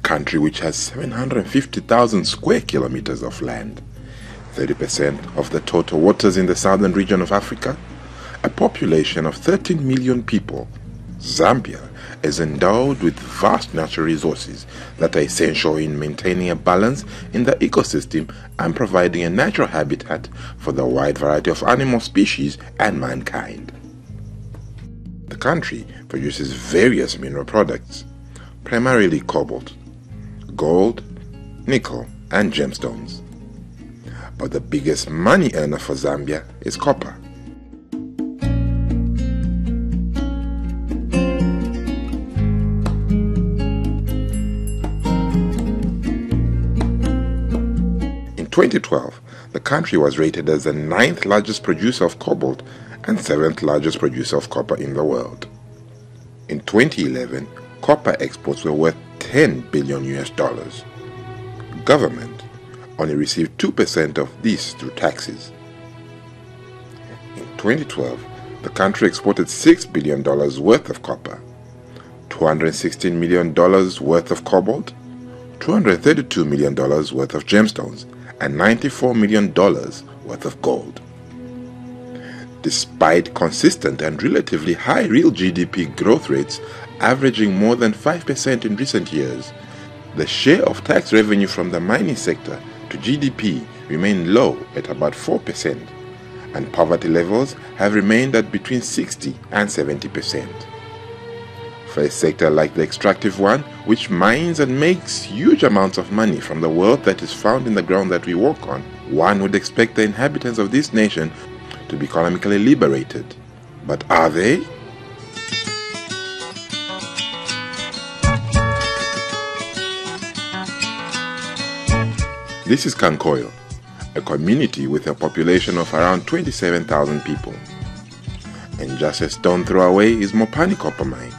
country which has 750,000 square kilometers of land, 30% of the total waters in the southern region of Africa, a population of 13 million people, Zambia is endowed with vast natural resources that are essential in maintaining a balance in the ecosystem and providing a natural habitat for the wide variety of animal species and mankind. The country produces various mineral products, primarily cobalt, gold, nickel, and gemstones. But the biggest money earner for Zambia is copper. In 2012, the country was rated as the 9th largest producer of cobalt and 7th largest producer of copper in the world. In 2011, copper exports were worth $10 billion. Government only received 2% of this through taxes. In 2012, the country exported $6 billion worth of copper, $216 million worth of cobalt, $232 million worth of gemstones, and $94 million worth of gold. Despite consistent and relatively high real GDP growth rates averaging more than 5% in recent years, the share of tax revenue from the mining sector to GDP remained low at about 4%, and poverty levels have remained at between 60 and 70%. For a sector like the extractive one, which mines and makes huge amounts of money from the wealth that is found in the ground that we walk on, one would expect the inhabitants of this nation to be economically liberated. But are they? This is Kankoyo, a community with a population of around 27,000 people. And just a stone throw away is Mopani Copper Mine,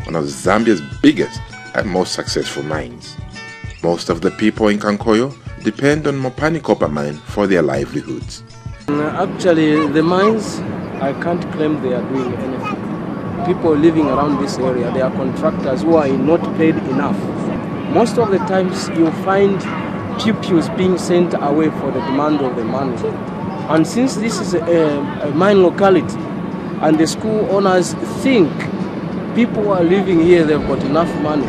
one of Zambia's biggest and most successful mines. Most of the people in Kankoyo depend on Mopani Copper Mine for their livelihoods. Actually, the mines, I can't claim they are doing anything. People living around this area, they are contractors who are not paid enough. Most of the times you find pupils being sent away for the demand of the money. And since this is a mine locality, and the school owners think people who are living here, they've got enough money.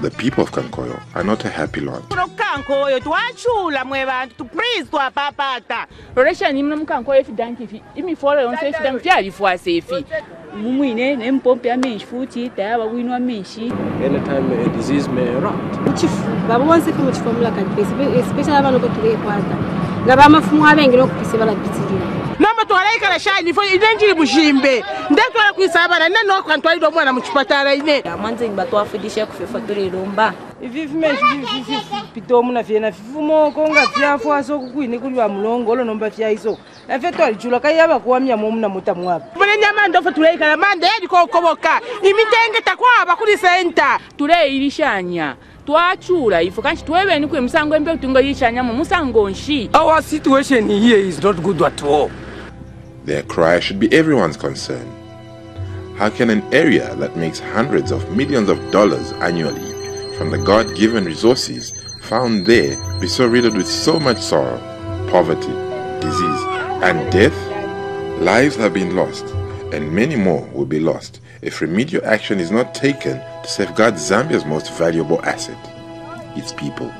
The people of Kankoyo are not a happy lot. Anytime a disease may erupt. Our situation here is not good at all. Their cry should be everyone's concern. How can an area that makes hundreds of millions of dollars annually from the God-given resources found there be so riddled with so much sorrow, poverty, disease, and death? Lives have been lost, and many more will be lost if remedial action is not taken to safeguard Zambia's most valuable asset, its people.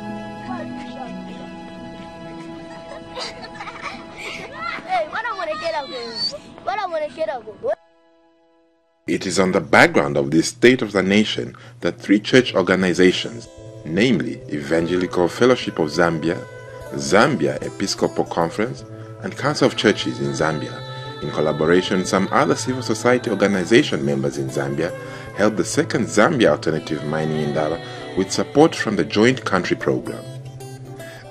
It is on the background of this state of the nation that 3 church organizations, namely Evangelical Fellowship of Zambia, Zambia Episcopal Conference, and Council of Churches in Zambia, in collaboration with some other civil society organization members in Zambia, held the second Zambia Alternative Mining INDABA with support from the Joint Country Program.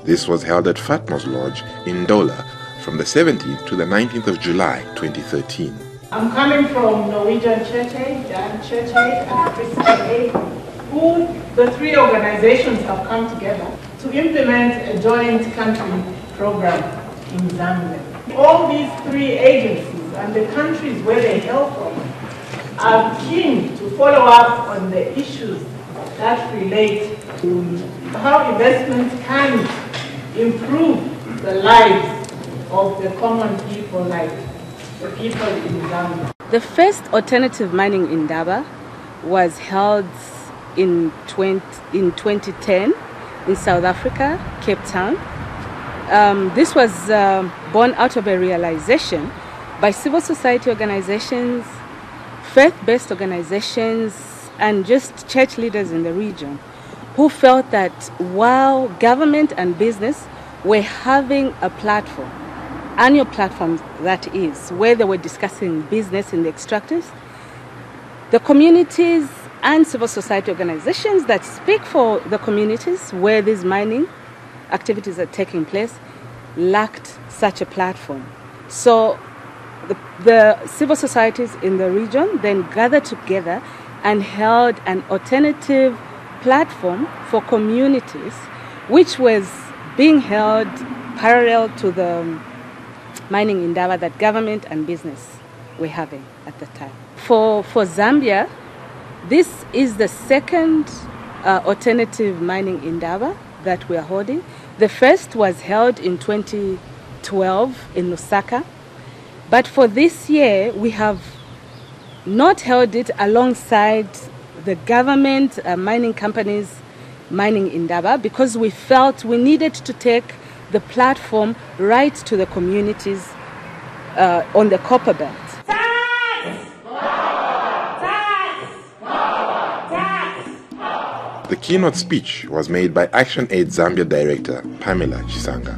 This was held at Fatmos Lodge in Ndola from the 17th to the 19th of July 2013. I'm coming from Norwegian Church Aid, Church Aid, and Christian Aid, who the 3 organizations have come together to implement a joint country program in Zambia. All these 3 agencies and the countries where they hail from are keen to follow up on the issues that relate How investments can improve the lives of the common people, like the people in Zambia. The first alternative mining INDABA was held in 2010 in South Africa, Cape Town. This was born out of a realization by civil society organizations, faith-based organizations, and just church leaders in the region who felt that while government and business were having a platform, annual platform that is, where they were discussing business in the extractors, the communities and civil society organizations that speak for the communities where these mining activities are taking place lacked such a platform. So the civil societies in the region then gathered together and held an alternative platform for communities, which was being held parallel to the mining INDABA that government and business were having at the time. For Zambia, this is the second alternative mining INDABA that we are holding. The first was held in 2012 in Lusaka, but for this year we have not held it alongside the government mining companies mining INDABA because we felt we needed to take the platform right to the communities on the copper belt. The keynote speech was made by Action Aid Zambia Director Pamela Chisanga.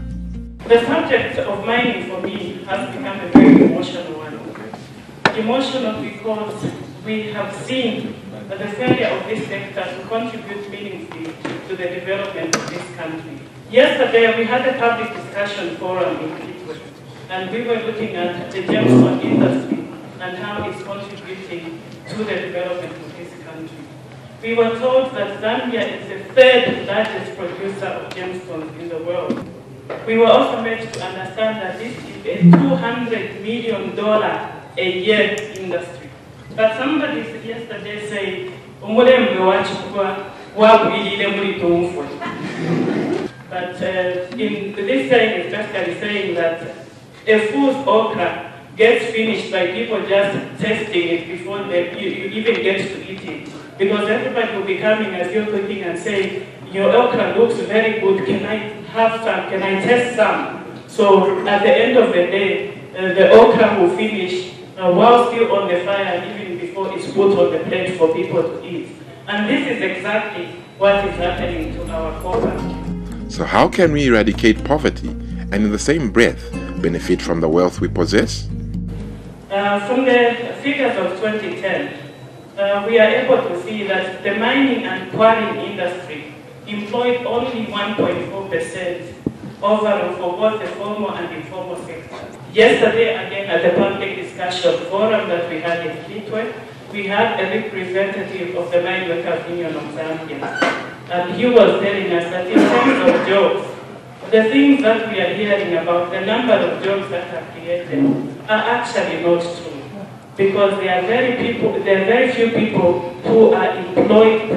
The subject of mining for me has become a very emotional one. Emotional because we have seen that the failure of this sector to contribute meaningfully to the development of this country. Yesterday we had a public discussion forum in Kitwe, and we were looking at the gemstone industry and how it's contributing to the development of this country. We were told that Zambia is the third largest producer of gemstones in the world. We were also made to understand that this is a $200 million a year industry. But somebody yesterday said, but this saying is basically saying that a fool's okra gets finished by people just testing it before you even get to eat it. Because everybody will be coming as you're cooking and saying, your okra looks very good, can I have some, can I test some? So at the end of the day, the okra will finish while still on the fire, even before it's put on the plate for people to eat. And this is exactly what is happening to our COBALT. So how can we eradicate poverty and in the same breath benefit from the wealth we possess? From the figures of 2010, we are able to see that the mining and quarrying industry employed only 1.4% overall for both the formal and informal sectors. Yesterday, again, at the public discussion forum that we had in Kitwe, we had a representative of the Mine Workers Union of Zambia. And he was telling us that in terms of jobs, the things that we are hearing about, the number of jobs that are created, are actually not true. Because there are very few people who are employed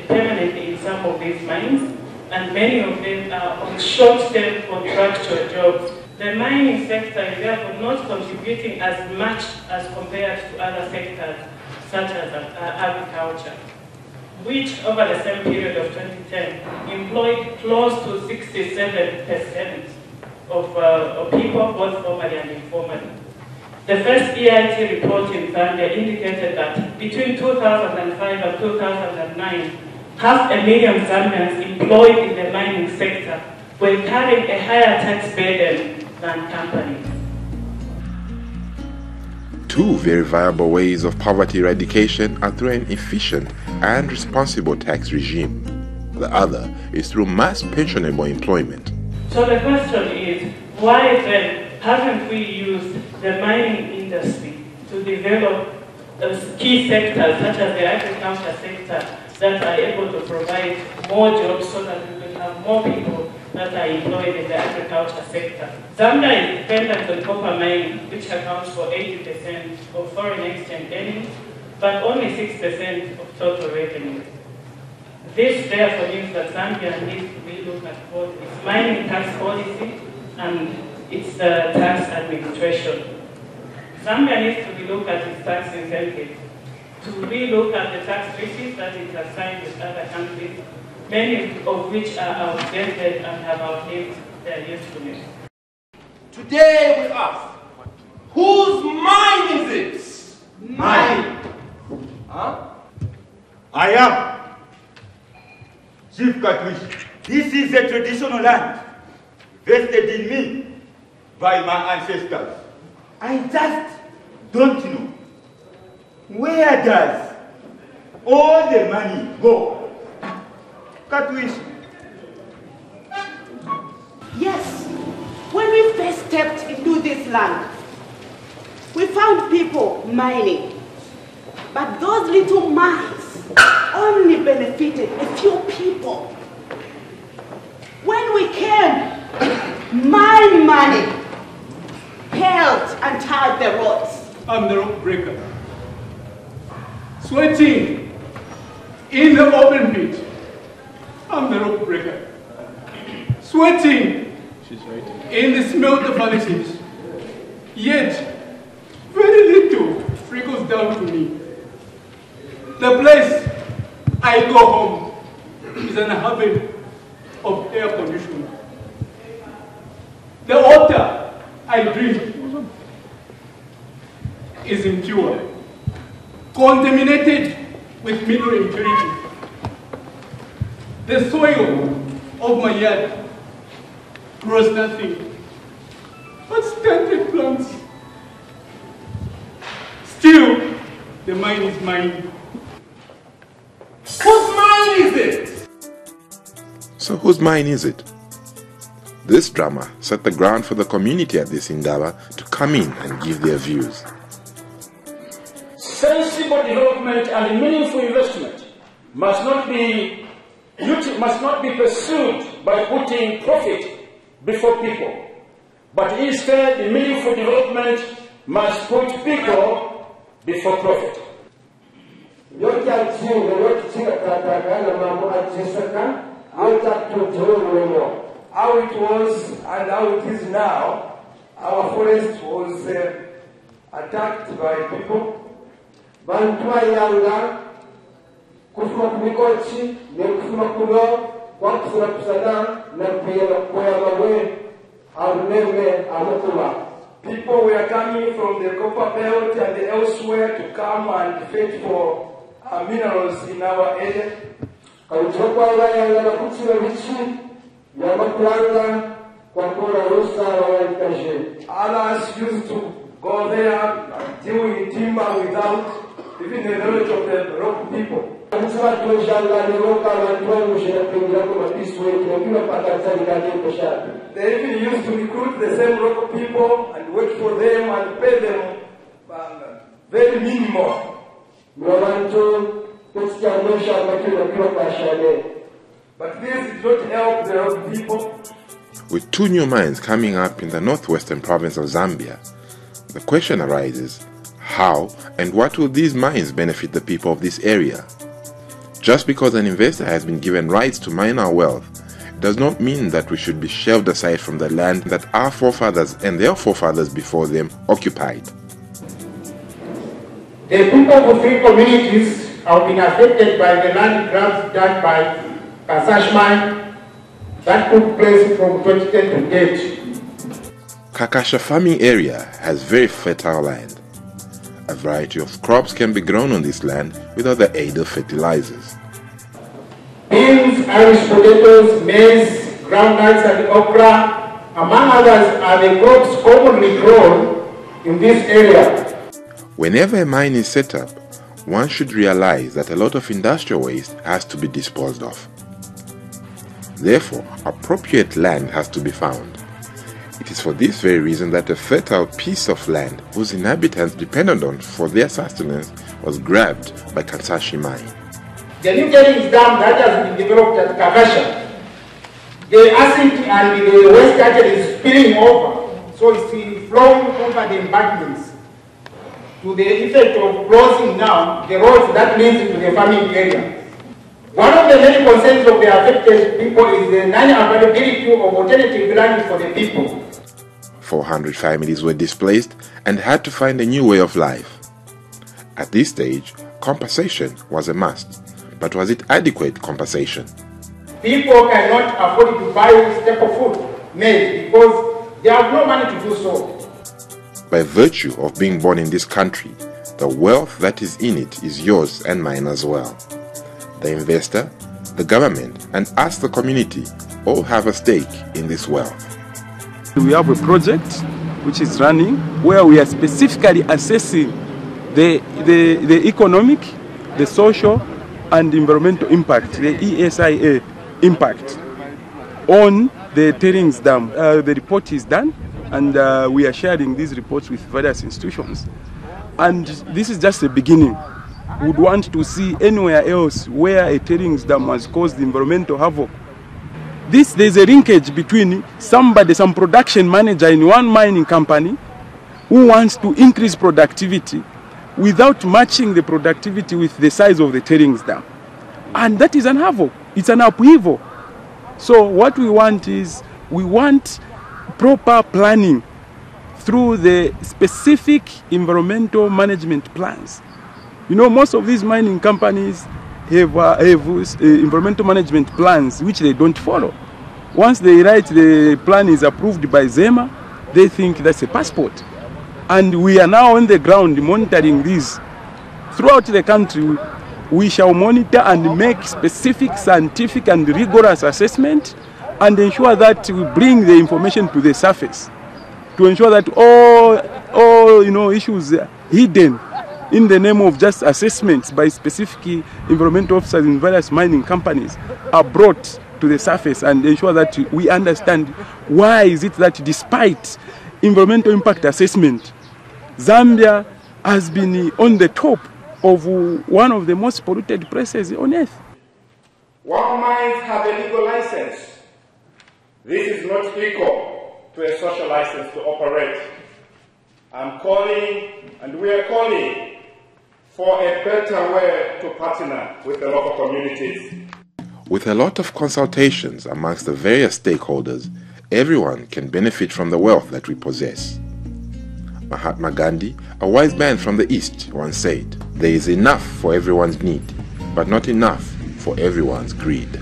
permanently in some of these mines, and many of them are on short-term contractual jobs. The mining sector is therefore not contributing as much as compared to other sectors, such as agriculture, which over the same period of 2010 employed close to 67% of people, both formally and informally. The first EIT report in Zambia indicated that between 2005 and 2009, 500,000 Zambians employed in the mining sector were carrying a higher tax burden than companies. Two very viable ways of poverty eradication are through an efficient and responsible tax regime. The other is through mass pensionable employment. So the question is, why then haven't we used the mining industry to develop key sectors such as the agriculture sector that are able to provide more jobs so that we can have more people that are employed in the agriculture sector? Zambia is dependent on copper mining, which accounts for 80% of foreign exchange earnings, but only 6% of total revenue. This therefore means that Zambia needs to relook at both its mining tax policy and its tax administration. Zambia needs to relook at its tax incentives, to relook at the tax treaties that it has signed with other countries, many of which are outdated and have outlived their usefulness. Today we ask, whose mine is it? Mine. Huh? I am Chief Katwish. This is a traditional land vested in me by my ancestors. I just don't know, where does all the money go? Katwish. Yes, when we first stepped into this land, we found people mining. But those little mines only benefited a few people. When we came, mine money held and tied the roads. I'm the rope breaker. Sweating in the open pit. I'm the rope breaker. Sweating in the smelter furnaces. Yet, very little trickles down to me. The place I go home is an haven of air conditioning. The water I drink is impure, contaminated with mineral impurity. The soil of my yard grows nothing but stunted plants. Still, the mine is mine. Whose mine is it? So whose mine is it? This drama set the ground for the community at this INDABA to come in and give their views. Sensible development and meaningful investment must not be pursued by putting profit before people, but instead meaningful development must put people before profit. How it was and how it is now, our forest was attacked by people. Kufuma kumikochi, kufuma kuno, kwa kusura kusana, na pia kwa mawe, aruneme, amotuma. People were coming from the copper belt and elsewhere to come and fetch for minerals in our area. Karuchokwa yanga na kuchira vichi, yama kulanga, kwa kura rusa waikaje. Others used to go there dealing timber without even the knowledge of the rock people. They even used to recruit the same local people and work for them and pay them very minimal. But this did not help the local people. With two new mines coming up in the northwestern province of Zambia, the question arises, how and what will these mines benefit the people of this area? Just because an investor has been given rights to mine our wealth, does not mean that we should be shelved aside from the land that our forefathers and their forefathers before them occupied. The people of three communities have been affected by the land grabs done by Kasash mine that took place from 2010 to date. Kakasha farming area has very fertile land. A variety of crops can be grown on this land without the aid of fertilizers. Beans, Irish potatoes, maize, groundnuts and okra, among others, are the crops commonly grown in this area. Whenever a mine is set up, one should realize that a lot of industrial waste has to be disposed of. Therefore, appropriate land has to be found. It is for this very reason that a fertile piece of land whose inhabitants depended on for their sustenance was grabbed by Kansashi mine. The new tailings dam that has been developed at Kakasha, the acid and the waste actually is spilling over, so it's flowing over the embankments to the effect of closing now the roads that lead to the farming area. One of the many concerns of the affected people is the non-availability of alternative land for the people. 400 families were displaced and had to find a new way of life. At this stage, compensation was a must, but was it adequate compensation? People cannot afford to buy staple food made because they have no money to do so. By virtue of being born in this country, the wealth that is in it is yours and mine as well. The investor, the government, and us, the community, all have a stake in this wealth. We have a project which is running where we are specifically assessing the economic, the social, and environmental impact, the ESIA impact on the tailings dam. The report is done, and we are sharing these reports with various institutions. And this is just the beginning. We would want to see anywhere else where a tailings dam has caused environmental havoc. There's a linkage between some production manager in one mining company who wants to increase productivity without matching the productivity with the size of the tailings dam. And that is an havoc. It's an upheaval. So what we want is, we want proper planning through the specific environmental management plans. You know, most of these mining companies have environmental management plans which they don't follow. Once they write the plan is approved by ZEMA, they think that's a passport. And we are now on the ground monitoring this. Throughout the country, we shall monitor and make specific scientific and rigorous assessment and ensure that we bring the information to the surface to ensure that all issues hidden in the name of just assessments by specific environmental officers in various mining companies are brought to the surface, and ensure that we understand why is it that despite environmental impact assessment, Zambia has been on the top of one of the most polluted places on earth. While mines have a legal license, this is not equal to a social license to operate. I'm calling, and we are calling, for a better way to partner with the local communities. With a lot of consultations amongst the various stakeholders, everyone can benefit from the wealth that we possess. Mahatma Gandhi, a wise man from the East, once said, "There is enough for everyone's need, but not enough for everyone's greed."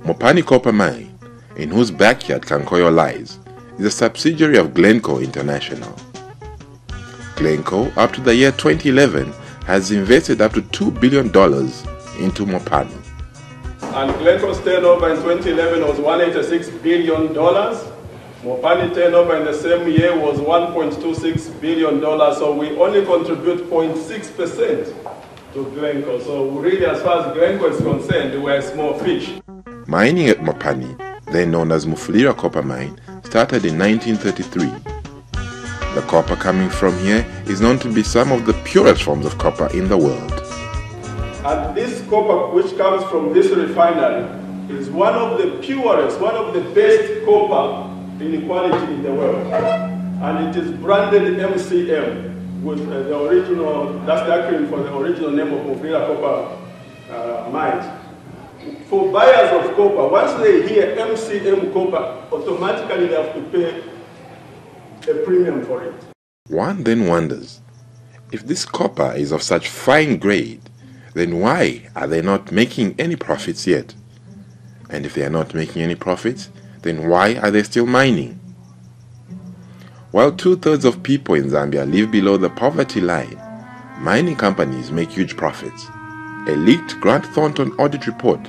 Mopani Copper Mine, in whose backyard Kankoyo lies, is a subsidiary of Glencore International. Glencore, up to the year 2011, has invested up to $2 billion into Mopani. And Glencore's turnover in 2011 was $186 billion. Mopani turnover in the same year was $1.26 billion, so we only contribute 0.6% to Glencore. So really, as far as Glencore is concerned, we're a small fish. Mining at Mopani, then known as Mufulira Copper Mine, started in 1933. The copper coming from here is known to be some of the purest forms of copper in the world. And this copper which comes from this refinery is one of the purest, one of the best copper in quality in the world. And it is branded MCM with the original, that's the acronym for the original name of Mufulira Copper Mines. For buyers of copper, once they hear MCM copper, automatically they have to pay a premium for it. One then wonders, if this copper is of such fine grade, then why are they not making any profits yet? And if they are not making any profits, then why are they still mining? While 2/3 of people in Zambia live below the poverty line, mining companies make huge profits. A leaked Grant Thornton audit report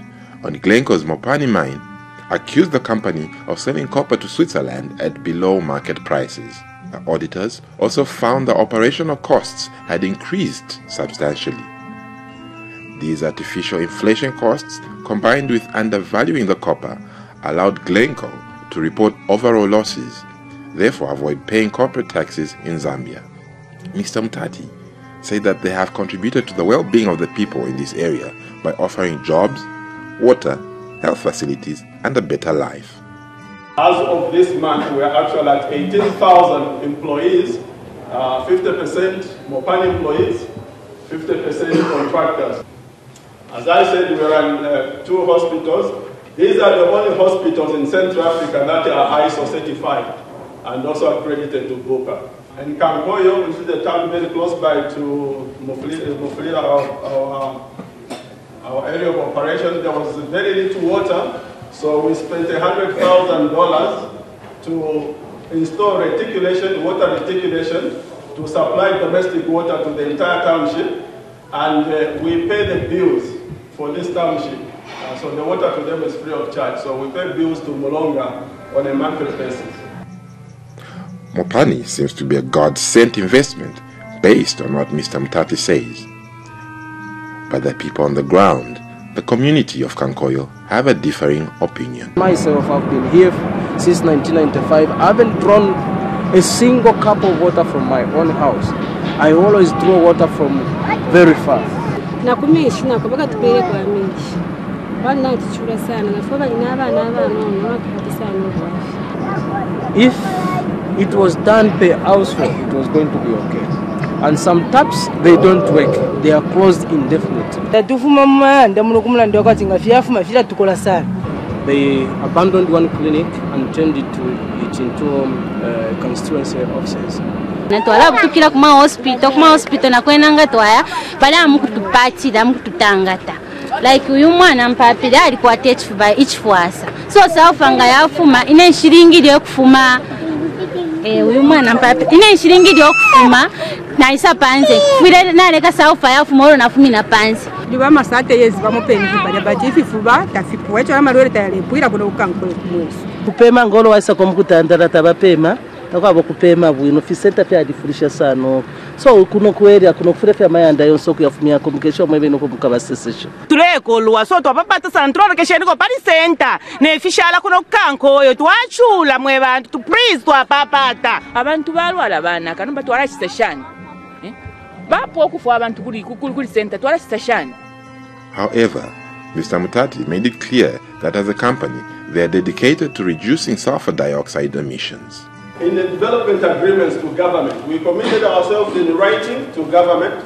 on Glencore's Mopani mine accused the company of selling copper to Switzerland at below market prices. The auditors also found the operational costs had increased substantially. These artificial inflation costs, combined with undervaluing the copper, allowed Glencore to report overall losses, therefore avoid paying corporate taxes in Zambia. Mr. Mtati said that they have contributed to the well-being of the people in this area by offering jobs, water, health facilities, and a better life. As of this month, we are actually at 18,000 employees, 50% Mopani employees, 50% contractors. As I said, we run 2 hospitals. These are the only hospitals in Central Africa that are ISO certified and also accredited to BOPA. And Kankoyo, which is the town very close by to Mufulira, our area of operation, there was very little water, so we spent $100,000 to install reticulation, water reticulation, to supply domestic water to the entire township, and we pay the bills for this township. So the water to them is free of charge, so we pay bills to Molonga on a monthly basis. Mopani seems to be a God-sent investment based on what Mr. Mutati says. But the people on the ground, the community of Kankoyo, have a differing opinion. Myself, I've been here since 1995. I haven't drawn a single cup of water from my own house. I always draw water from very far. If it was done per household, it was going to be okay. And some taps, they don't work. They are closed indefinitely. They abandoned one clinic and turned it into constituency offices. Natwala kutukira kuma hospital nakwenanga twaya pale amukutupachira amukututangata like uyu mwana mpapira alikuwa touch by each fuasa so saufanga yafuma ine shilingi lyo kufuma uyu mwana mpapira ine shilingi lyo kufuma na isa panze kwire naleka saufa yafuma oro nafumi na panze liba masate yezi bamupenzi bale batifi fuba tafipuwa cyo amarore tayale puira kuno ukankwe kumweso kupema ngolo wasa komukutandara tabapema takwabo kupema bwino fisenta pya difurisha sano so kuno kweri kuno kufure pya mayanda yonso kuyafumia communication mwebe no kumukabasesesho tuleko lwa so twapapata santrol kesheni ko pali center ne fishala kuno kankoyo twachula mwe bantu to please twapapata abantu balwala bana kanomba twala station bapo okufa abantu kuli center twala station. However, Mr. Mutati made it clear that as a company they are dedicated to reducing sulfur dioxide emissions. In the development agreements to government, we committed ourselves in writing to government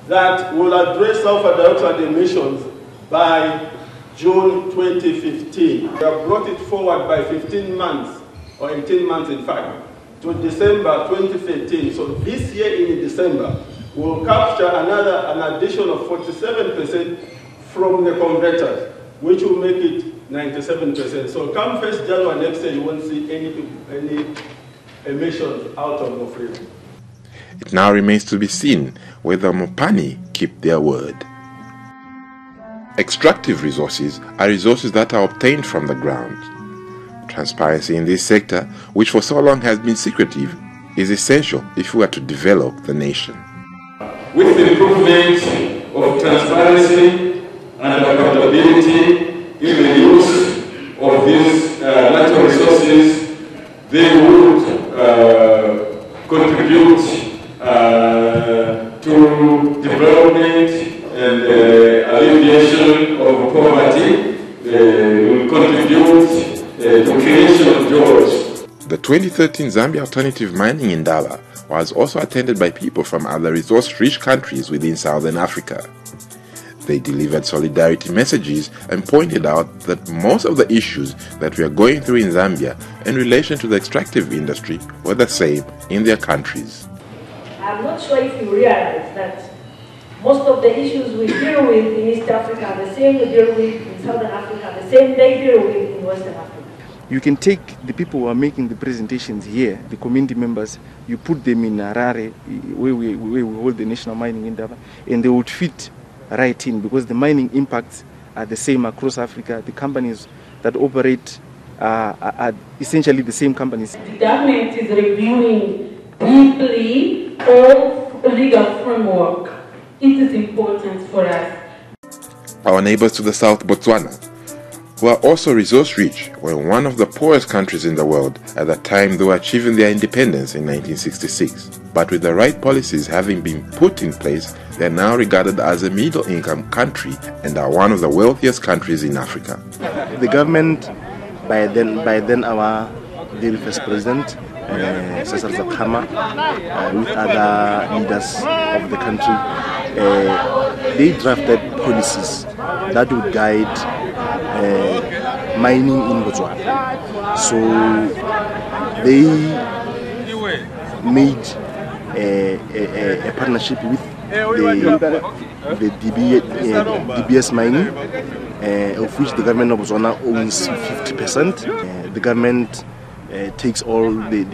that we'll address sulfur dioxide emissions by June 2015. We have brought it forward by 15 months, or 18 months in fact, to December 2013. So this year in December, we'll capture an addition of 47% from the converters, which will make it 97%. So come 1st January next year, you won't see any emissions out of Mufulira. It now remains to be seen whether Mopani keep their word. Extractive resources are resources that are obtained from the ground. Transparency in this sector, which for so long has been secretive, is essential if we are to develop the nation. With the improvement of transparency and accountability in the use of these natural resources, they would contribute to development and alleviation of poverty, will contribute to creation of jobs. The 2013 Zambia Alternative Mining INDABA was also attended by people from other resource-rich countries within Southern Africa. They delivered solidarity messages and pointed out that most of the issues that we are going through in Zambia in relation to the extractive industry were the same in their countries. I'm not sure if you realize that most of the issues we deal with in East Africa are the same we deal with in Southern Africa, the same they deal with in Western Africa. You can take the people who are making the presentations here, the community members, you put them in Harare, where we hold the National Mining INDABA, and they would fit right in because the mining impacts are the same across Africa. The companies that operate are essentially the same companies. The government is reviewing deeply all legal framework. It is important for us. Our neighbors to the south, Botswana, who are also resource-rich, were one of the poorest countries in the world at the time they were achieving their independence in 1966. But with the right policies having been put in place, they are now regarded as a middle-income country and are one of the wealthiest countries in Africa. The government, by then our dear first president, such as the Kama, with other leaders of the country, they drafted policies that would guide mining in Botswana. So they made a partnership with the DBS mining, of which the government of Botswana owns 50%. The government takes all the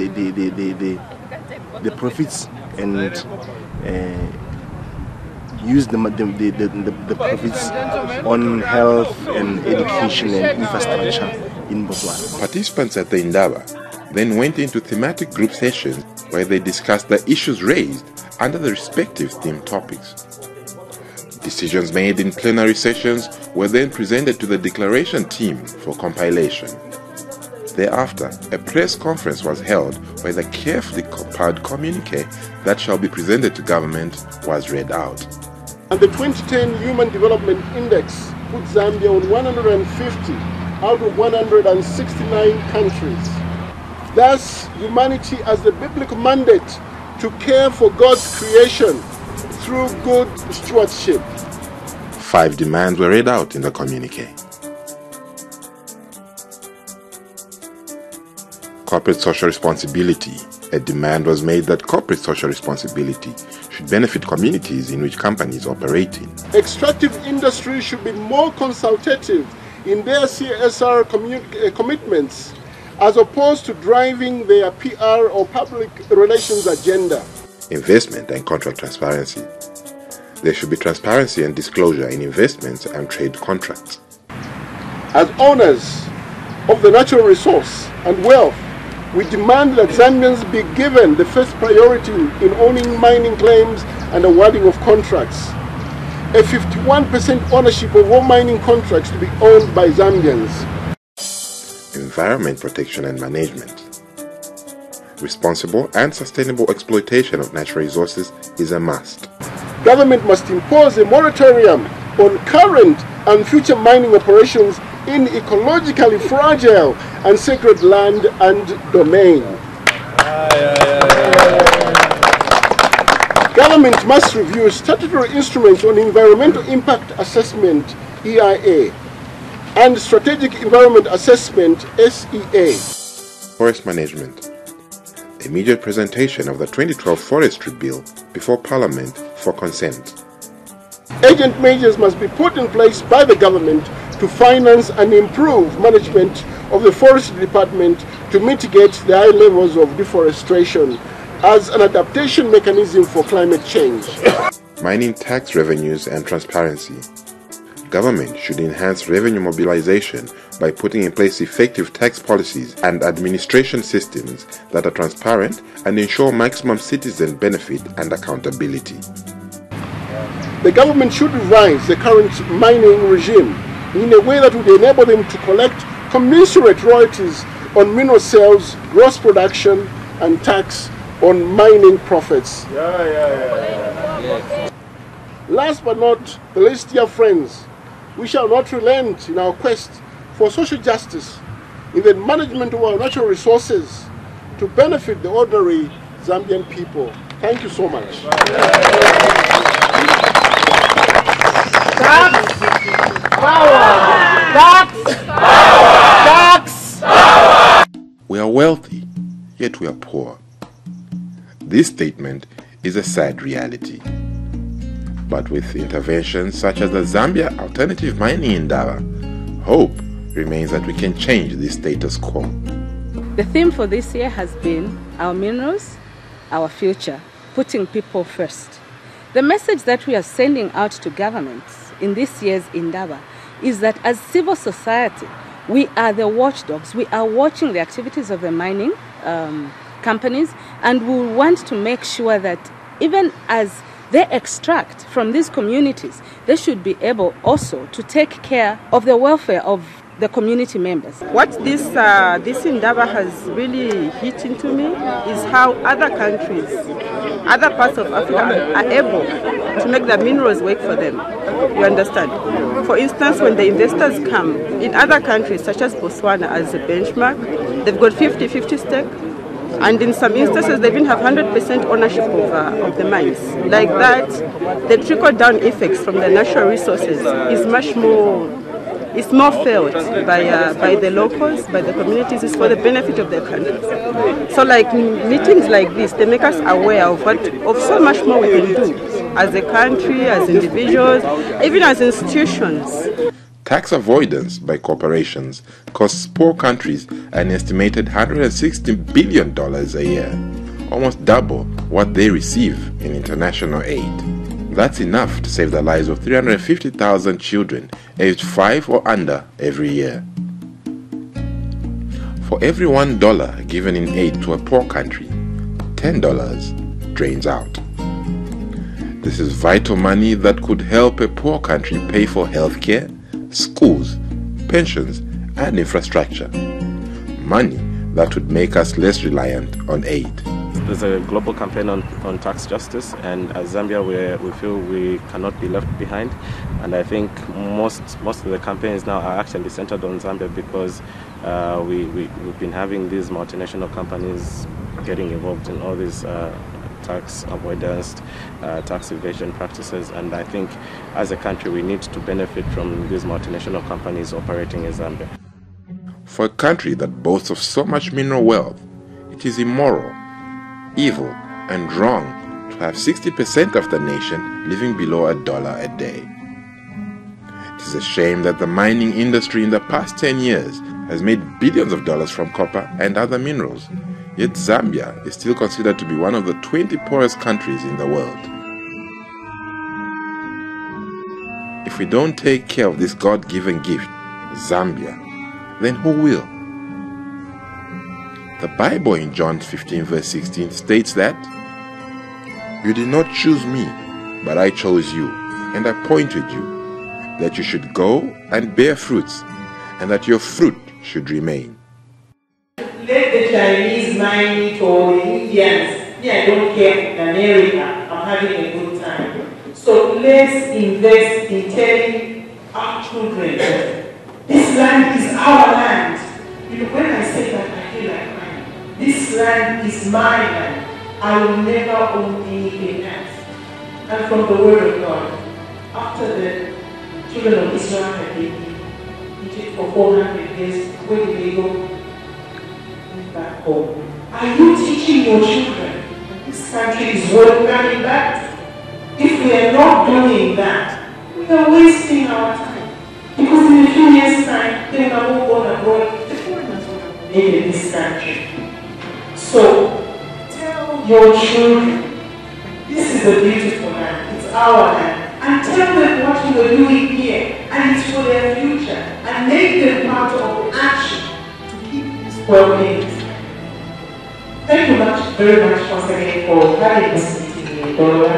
profits and use the profits on health and education and infrastructure in Botswana. Participants at the INDABA then went into thematic group sessions where they discussed the issues raised under the respective theme topics. Decisions made in plenary sessions were then presented to the declaration team for compilation. Thereafter, a press conference was held where the carefully compiled communique that shall be presented to government was read out. And the 2010 Human Development Index put Zambia on 150 out of 169 countries. Thus, humanity has the biblical mandate to care for God's creation through good stewardship. 5 demands were read out in the communique. Corporate social responsibility. A demand was made that corporate social responsibility should benefit communities in which companies operate in. Extractive industries should be more consultative in their CSR commitments, as opposed to driving their PR or public relations agenda. Investment and contract transparency. There should be transparency and disclosure in investments and trade contracts. As owners of the natural resource and wealth, we demand that Zambians be given the first priority in owning mining claims and awarding of contracts. A 51% ownership of all mining contracts to be owned by Zambians. Environment protection and management. Responsible and sustainable exploitation of natural resources is a must. Government must impose a moratorium on current and future mining operations in ecologically fragile and sacred land and domain. Government must review statutory instruments on environmental impact assessment, EIA, and strategic environment assessment, SEA. Forest management. Immediate presentation of the 2012 Forestry Bill before Parliament for consent. Urgent measures must be put in place by the government to finance and improve management of the Forestry Department to mitigate the high levels of deforestation as an adaptation mechanism for climate change. Mining tax revenues and transparency. Government should enhance revenue mobilization by putting in place effective tax policies and administration systems that are transparent and ensure maximum citizen benefit and accountability. The government should revise the current mining regime in a way that would enable them to collect commensurate royalties on mineral sales, gross production, and tax on mining profits. Last but not the least, dear friends, we shall not relent in our quest for social justice in the management of our natural resources to benefit the ordinary Zambian people. Thank you so much. Tax power! Tax power! Tax power! We are wealthy, yet we are poor. This statement is a sad reality. But with interventions such as the Zambia Alternative Mining INDABA, hope remains that we can change this status quo. The theme for this year has been our minerals, our future, putting people first. The message that we are sending out to governments in this year's INDABA is that as civil society, we are the watchdogs. We are watching the activities of the mining companies, and we want to make sure that even as they extract from these communities, they should be able also to take care of the welfare of the community members. What this INDABA has really hit into me is how other countries, other parts of Africa are able to make the minerals work for them. You understand? For instance, when the investors come in other countries such as Botswana as a benchmark, they've got 50-50 stake. And in some instances, they even have 100% ownership of the mines. Like that, the trickle-down effects from the natural resources is much more, it's more felt by the locals, by the communities. It's for the benefit of their countries. So like meetings like this, they make us aware of so much more we can do as a country, as individuals, even as institutions. Tax avoidance by corporations costs poor countries an estimated $160 billion a year, almost double what they receive in international aid. That's enough to save the lives of 350,000 children aged 5 or under every year. For every $1 given in aid to a poor country, $10 drains out. This is vital money that could help a poor country pay for healthcare, schools, pensions, and infrastructure. Money that would make us less reliant on aid. There's a global campaign on tax justice, and as Zambia we feel we cannot be left behind. And I think most of the campaigns now are actually centered on Zambia because we've been having these multinational companies getting involved in all these tax avoidance, tax evasion practices, and I think as a country we need to benefit from these multinational companies operating in Zambia. For a country that boasts of so much mineral wealth, it is immoral, evil, and wrong to have 60% of the nation living below $1 a day. It is a shame that the mining industry in the past 10 years has made billions of dollars from copper and other minerals. Yet Zambia is still considered to be one of the 20 poorest countries in the world. If we don't take care of this God-given gift, Zambia, then who will? The Bible in John 15 verse 16 states that, "You did not choose me, but I chose you, and appointed you, that you should go and bear fruits, and that your fruit should remain." Let the Chinese mine it or the Indians. Me, I don't care. In America, I'm having a good time. So let's invest in telling our children this land is our land. You know, when I say that, I feel like crying. This land is my land. I will never own anything else. And from the word of God, after the children of Israel had been in Egypt for 400 years, where did they go? Back home. Are you teaching your children this country is worth coming back to? If we are not doing that, we are wasting our time. Because in a few years' time, they will have all gone abroad. The foreigners will have made in this country. So, tell your children, this is a beautiful land, it's our land. And tell them what you are doing here, and it's for their future. And make them part of action to keep this world in. Thank you very much once again for having this meeting in Dola.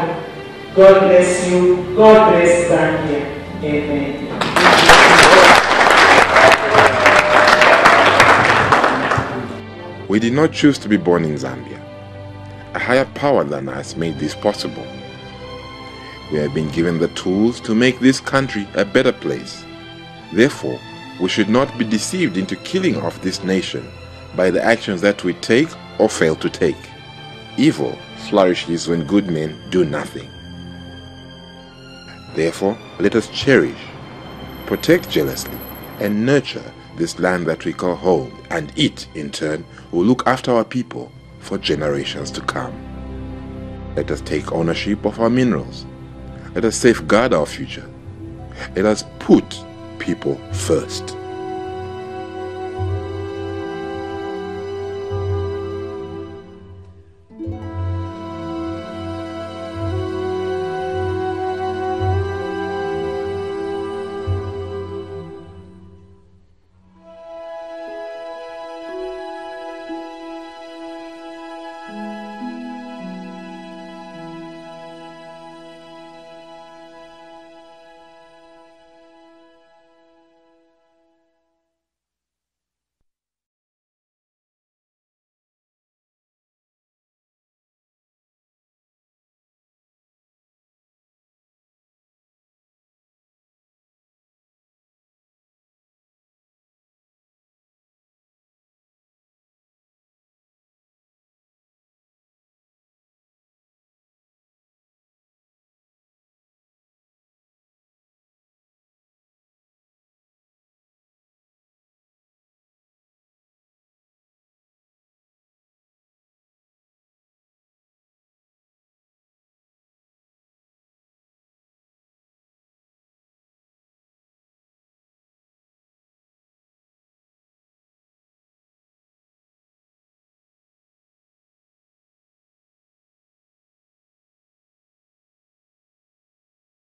God bless you. God bless Zambia. Amen. We did not choose to be born in Zambia. A higher power than us made this possible. We have been given the tools to make this country a better place. Therefore, we should not be deceived into killing off this nation by the actions that we take or fail to take. Evil flourishes when good men do nothing. Therefore, let us cherish, protect jealously, and nurture this land that we call home, and it, in turn, will look after our people for generations to come. Let us take ownership of our minerals. Let us safeguard our future. Let us put people first.